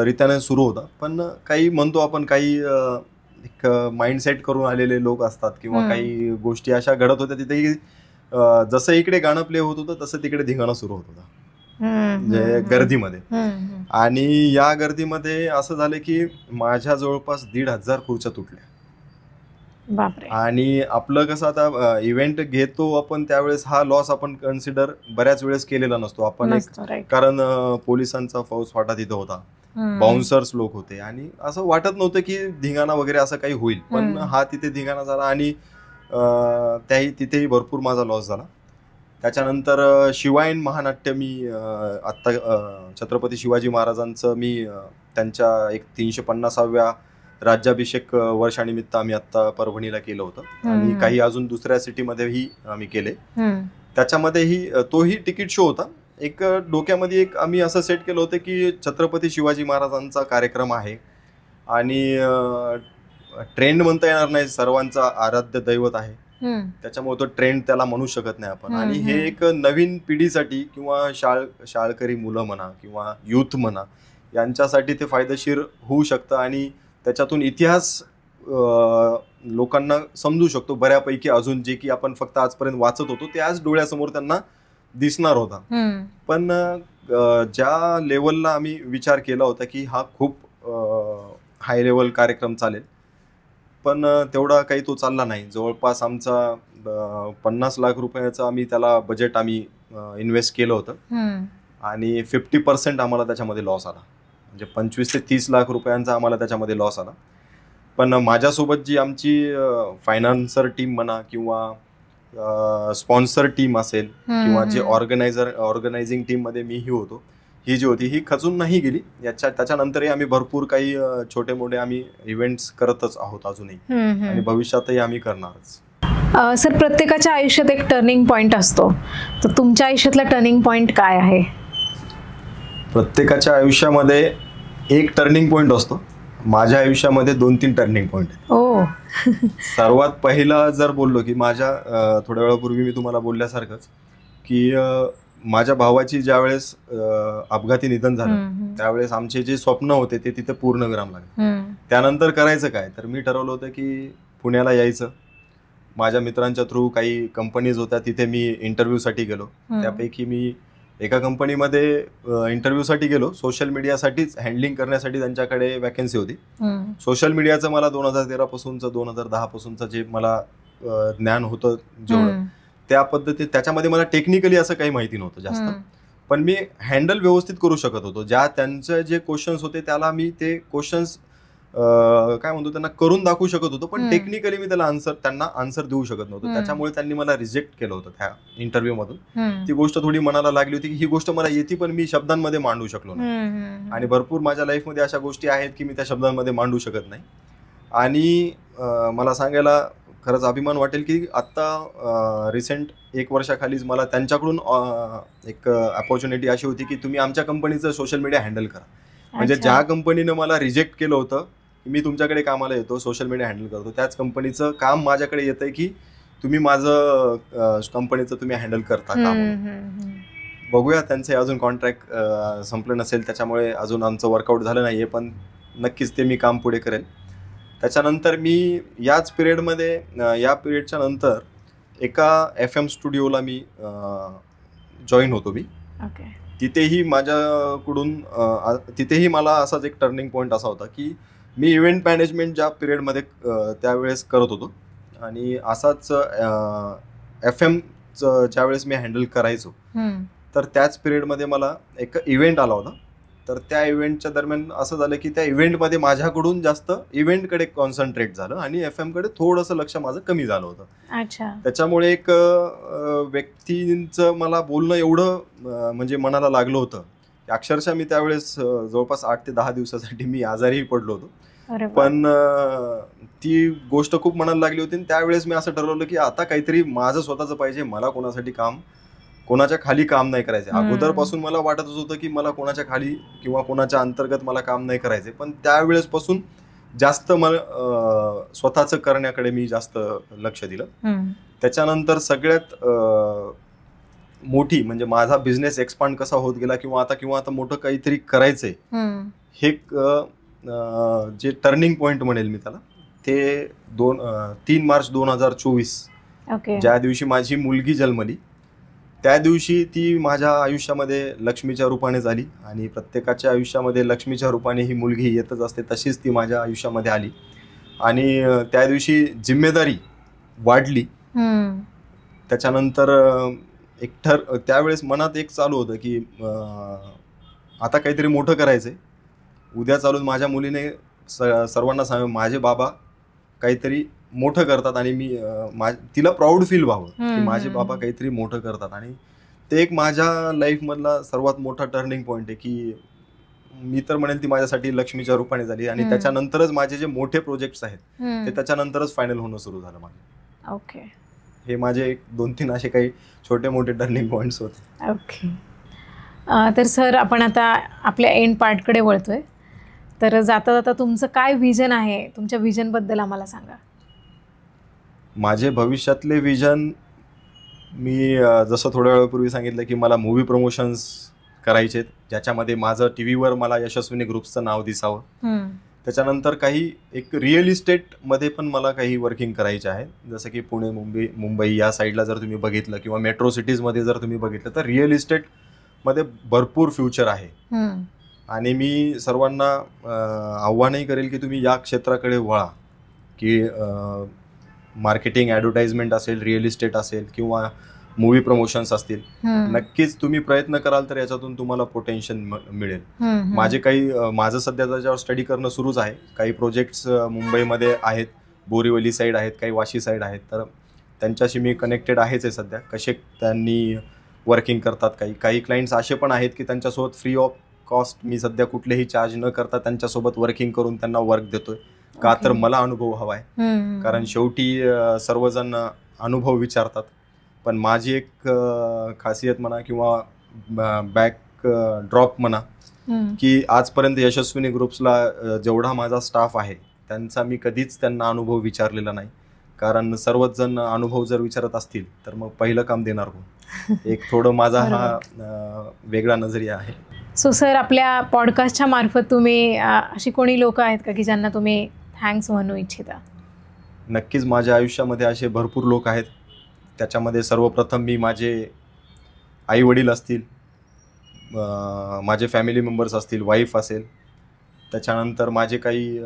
रीत्याने सुरू होता, पण काही म्हणतो आपण काही एक माइंडसेट करून आलेले लोक असतात किंवा काही गोष्टी अशा घडत होत्या तिथेही जसं इकडे गाणं प्ले होत होतं तसं तिकडे धिंगाणं सुरू होत होतं म्हणजे गर्दीमध्ये. आणि या गर्दीमध्ये असं झालं की माझ्या जवळपास 1,500 खुर्च्या तुटल्या. आणि आपलं कसं आता इव्हेंट घेतो आपण त्यावेळेस हा लॉस आपण कन्सिडर बऱ्याच वेळेस केलेला नसतो आपण, कारण पोलिसांचा फौजफाटा तिथं होता, बाउन्सर्स लोक होते आणि असं वाटत नव्हतं की धिंगाणा वगैरे असं काही होईल, पण हा तिथे धिंगाणा झाला आणि तिथेही भरपूर माझा लॉस झाला. त्याच्यानंतर शिवायन महानाट्य मी आत्ता छत्रपती शिवाजी महाराजांचं मी त्यांच्या एक 350व्या राज्याभिषेक वर्षानिमित्त आम्ही आता परभणीला केलं होतं आणि काही अजून दुसऱ्या सिटीमध्येही आम्ही केले. त्याच्यामध्येही तोही तिकीट शो होता. एक डोक्यामध्ये एक आम्ही असं सेट केलं होतं की छत्रपती शिवाजी महाराजांचा कार्यक्रम आहे आणि ट्रेंड म्हणता येणार नाही, सर्वांचा आराध्य दैवत आहे, त्याच्यामुळे तो ट्रेंड त्याला म्हणू शकत नाही आपण. आणि हे एक नवीन पिढीसाठी किंवा शाळकरी मुलं म्हणा किंवा युथ म्हणा यांच्यासाठी ते फायदेशीर होऊ शकतं आणि त्याच्यातून इतिहास लोकांना समजू शकतो बऱ्यापैकी. अजून जे की आपण फक्त आजपर्यंत वाचत होतो ते आज डोळ्यासमोर त्यांना दिसणार होता. पण ज्या लेवलला आम्ही विचार केला होता की हा खूप हाय लेवल कार्यक्रम चालेल, पण तेवढा काही तो चालला नाही. जवळपास आमचा 50 लाख रुपयाचा आम्ही त्याला बजेट आम्ही इन्व्हेस्ट केलं होतं आणि 50% आम्हाला त्याच्यामध्ये लॉस आला. म्हणजे 25 ते 30 लाख रुपयांचा आम्हाला त्याच्यामध्ये लॉस आला. पण माझ्यासोबत जी आमची फायनान्सर टीम म्हणा किंवा स्पॉन्सर टीम असेल किंवा जे ऑर्गनायझिंग टीममध्ये मीही होतो, ही जी होती ही खचून नाही गेली. त्याच्यानंतरही आम्ही भरपूर काही छोटे मोठे आम्ही इव्हेंट्स करतच आहोत अजूनही आणि भविष्यातही आम्ही करणारच. सर, प्रत्येकाच्या आयुष्यात एक टर्निंग पॉइंट असतो, तर तुमच्या आयुष्यातला टर्निंग पॉइंट काय आहे? प्रत्येकाच्या आयुष्यामध्ये एक टर्निंग पॉइंट असतो. माझ्या आयुष्यामध्ये 2-3 टर्निंग पॉइंट आहेत. सर्वात पहिला जर बोललो की माझ्या थोड्या वेळापूर्वी मी तुम्हाला बोलल्यासारखंच की माझ्या भावाची ज्यावेळेस अपघाती निधन झालं त्यावेळेस आमचे जे स्वप्न होते ते तिथे पूर्णविराम लागले. त्यानंतर करायचं काय, तर मी ठरवलं होतं की पुण्याला यायचं. माझ्या मित्रांच्या थ्रू काही कंपनीज होत्या, तिथे मी इंटरव्ह्यूसाठी गेलो. त्यापैकी मी एका कंपनीमध्ये इंटरव्ह्यूसाठी गेलो. सोशल मीडियासाठीच हँडलिंग करण्यासाठी त्यांच्याकडे वॅकन्सी होती. सोशल मीडियाचं मला 2013 पासूनचं 2010 पासूनचं जे मला ज्ञान होतं जेवढं त्या पद्धतीत, त्याच्यामध्ये मला टेक्निकली असं काही माहिती नव्हतं जास्त, पण मी हँडल व्यवस्थित करू शकत होतो. त्यांचे जे क्वेश्चन्स होते त्याला मी ते क्वेश्चन्स काय म्हणतो त्यांना करून दाखवू शकत होतो, पण टेक्निकली मी त्यांना आन्सर देऊ शकत नव्हतो. त्याच्यामुळे त्यांनी मला रिजेक्ट केलं होतं त्या इंटरव्ह्यू मधून. ती गोष्ट थोडी मनाला लागली होती की ही गोष्ट मला येते पण मी शब्दांमध्ये मांडू शकलो नाही. आणि भरपूर माझ्या लाईफमध्ये अशा गोष्टी आहेत की मी त्या शब्दांमध्ये मांडू शकत नाही. आणि मला सांगायला खरंच अभिमान वाटेल की आत्ता रिसेंट 1 वर्षाखालीच मला त्यांच्याकडून एक अपॉर्च्युनिटी अशी होती की तुम्ही आमच्या कंपनीचं सोशल मीडिया हँडल करा. म्हणजे ज्या कंपनीनं मला रिजेक्ट केलं होतं मी तुमच्याकडे कामाला येतो, सोशल मीडिया हँडल करतो, त्याच कंपनीचं काम माझ्याकडे येतंय की तुम्ही माझं कंपनीचं तुम्ही हँडल करता का. बघूया, त्यांचे अजून कॉन्ट्रॅक्ट संपलं नसेल त्याच्यामुळे अजून आमचं वर्कआउट झालं नाहीये, पण नक्कीच ते मी काम पुढे करेल. त्याच्यानंतर मी याच पिरियडमध्ये या पिरियडच्या नंतर एका FM स्टुडिओला मी जॉईन होतो. मी तिथेही तिथेही मला असाच एक टर्निंग पॉईंट असा होता की मी इव्हेंट मॅनेजमेंट ज्या पिरियडमध्ये त्यावेळेस करत होतो आणि असाच FMचं ज्यावेळेस मी हँडल करायचो तर त्याच पिरियडमध्ये मला एक इव्हेंट आला होता. तर त्या इव्हेंटच्या दरम्यान असं झालं की त्या इव्हेंटमध्ये माझ्याकडून जास्त इव्हेंटकडे कॉन्सन्ट्रेट झालं आणि FM कडे थोडंसं लक्ष माझं कमी झालं होतं. त्याच्यामुळे एक व्यक्तींचं मला बोलणं एवढं म्हणजे मनाला लागलं होतं की अक्षरशः मी त्यावेळेस जवळपास 8 ते 10 दिवसासाठी मी आजारीही पडलो होतो. पण ती गोष्ट खूप मनाला लागली होती आणि त्यावेळेस मी असं ठरवलं की आता काहीतरी माझं स्वतःचं पाहिजे. मला कोणासाठी कोणाच्या खाली काम नाही करायचे. अगोदरपासून मला वाटतच होतं की मला कोणाच्या खाली किंवा कोणाच्या अंतर्गत मला काम नाही करायचे, पण त्यावेळेस पासून जास्त मला स्वतःचं करण्याकडे मी जास्त लक्ष दिलं. त्याच्यानंतर सगळ्यात मोठी म्हणजे माझा बिझनेस एक्सपांड कसा होत गेला किंवा आता मोठं काहीतरी करायचंय हे जे टर्निंग पॉइंट म्हणेल मी त्याला, ते 3 मार्च 2024 ज्या दिवशी माझी मुलगी जन्मली त्या दिवशी ती माझ्या आयुष्यामध्ये लक्ष्मीच्या रूपाने झाली. आणि प्रत्येकाच्या आयुष्यामध्ये लक्ष्मीच्या रूपाने ही मुलगी येतच असते, तशीच ती माझ्या आयुष्यामध्ये आली. आणि त्या दिवशी जिम्मेदारी वाढली. त्याच्यानंतर त्यावेळेस मनात एक चालू होतं की आता काहीतरी मोठं करायचंय. उद्या चालून माझ्या मुलीने सर्वांना सांग माझे बाबा काहीतरी मोठं करतात आणि मी तिला प्राऊड फील व्हावं की माझे बाबा काहीतरी मोठं करतात. आणि ते एक माझ्या लाईफ मधला सर्वात मोठा टर्निंग पॉइंट आहे की मी तर म्हणेल ती माझ्यासाठी लक्ष्मीच्या रूपाने झाली. आणि त्याच्यानंतरच माझे जे मोठे प्रोजेक्ट्स आहेत ते त्याच्यानंतरच फायनल होणं सुरू झालं माझं. ओके. हे माझे 2-3 असे काही छोटे मोठे टर्निंग पॉइंट्स होते. ओके. तर सर आपण आता आपल्या एंड पार्टकडे वळतोय. तर जाता जाता तुमचं काय विजन आहे, तुमच्या विजनबद्दल आम्हाला सांगा. माझे भविष्यातले विजन, मी जसं थोड्या वेळापूर्वी सांगितलं की मला मूवी प्रमोशन्स करायचे, ज्याच्यामध्ये माझं टीव्हीवर मला यशस्विनी ग्रुप्सचं नाव दिसावं. त्याच्यानंतर काही एक रिअल इस्टेटमध्ये पण मला काही वर्किंग करायचे आहे. जसं की पुणे, मुंबई या साईडला जर तुम्ही बघितलं किंवा मेट्रो सिटीजमध्ये जर तुम्ही बघितलं तर रिअल इस्टेटमध्ये भरपूर फ्युचर आहे. आणि मी सर्वांना आव्हानही करेल की तुम्ही या क्षेत्राकडे वळा, की मार्केटिंग, ॲडव्हर्टाइजमेंट असेल, रिअल इस्टेट असेल किंवा मूवी प्रमोशन्स असतील. नक्कीच तुम्ही प्रयत्न कराल तर याच्यातून तुम्हाला पोटेन्शियल मिळेल. माझं सध्या त्याच्यावर स्टडी करणं सुरूच आहे. काही प्रोजेक्ट्स मुंबईमध्ये आहेत, बोरीवली साईड आहेत, काही वाशी साईड आहेत. तर त्यांच्याशी मी कनेक्टेड आहेच आहे सध्या. कसे त्यांनी वर्किंग करतात, काही क्लायंट्स असे पण आहेत की त्यांच्यासोबत फ्री ऑफ कॉस्ट मी सध्या कुठलेही चार्ज न करता त्यांच्यासोबत वर्किंग करून त्यांना वर्क देतोय. का तर मला अनुभव हवा आहे. कारण शेवटी सर्वजण अनुभव विचारतात. पण माझी एक खासियत म्हणा किंवा बॅक ड्रॉप म्हणा, की आजपर्यंत यशस्विनी ग्रुप्सला जेवढा माझा स्टाफ आहे त्यांचा मी कधीच त्यांना अनुभव विचारलेला नाही. कारण सर्वच जण अनुभव जर विचारत असतील तर मग पहिलं काम देणार कोण? एक थोडं माझा हा वेगळा नजरिया आहे. सो सर, आपल्या पॉडकास्टच्या मार्फत तुम्ही अशी कोणी लोक आहेत का की ज्यांना तुम्ही थँक्स म्हणू इच्छिता? नक्कीच माझ्या आयुष्यामध्ये असे भरपूर लोक आहेत. त्याच्यामध्ये सर्वप्रथम मी माझे आई वडील असतील, माझे फॅमिली मेंबर्स असतील, वाईफ असेल, त्याच्यानंतर माझे काही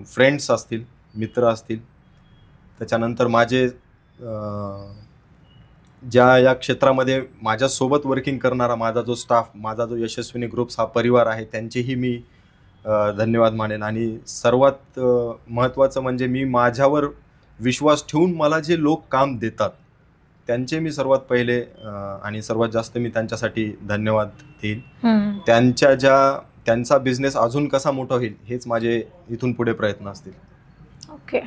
फ्रेंड्स असतील, मित्र असतील, त्याच्यानंतर माझे ज्या या क्षेत्रामध्ये माझ्यासोबत वर्किंग करणारा माझा जो स्टाफ, माझा जो यशस्विनी ग्रुप्स हा परिवार आहे, त्यांचेही मी धन्यवाद मानेन. आणि सर्वात महत्त्वाचं म्हणजे मी माझ्यावर विश्वास ठेवून मला जे लोक काम देतात त्यांचे मी सर्वात पहिले आणि सर्वात जास्त मी त्यांच्यासाठी धन्यवाद देईन. त्यांचा बिझनेस अजून कसा मोठा होईल हेच माझे इथून पुढे प्रयत्न असतील. ओके.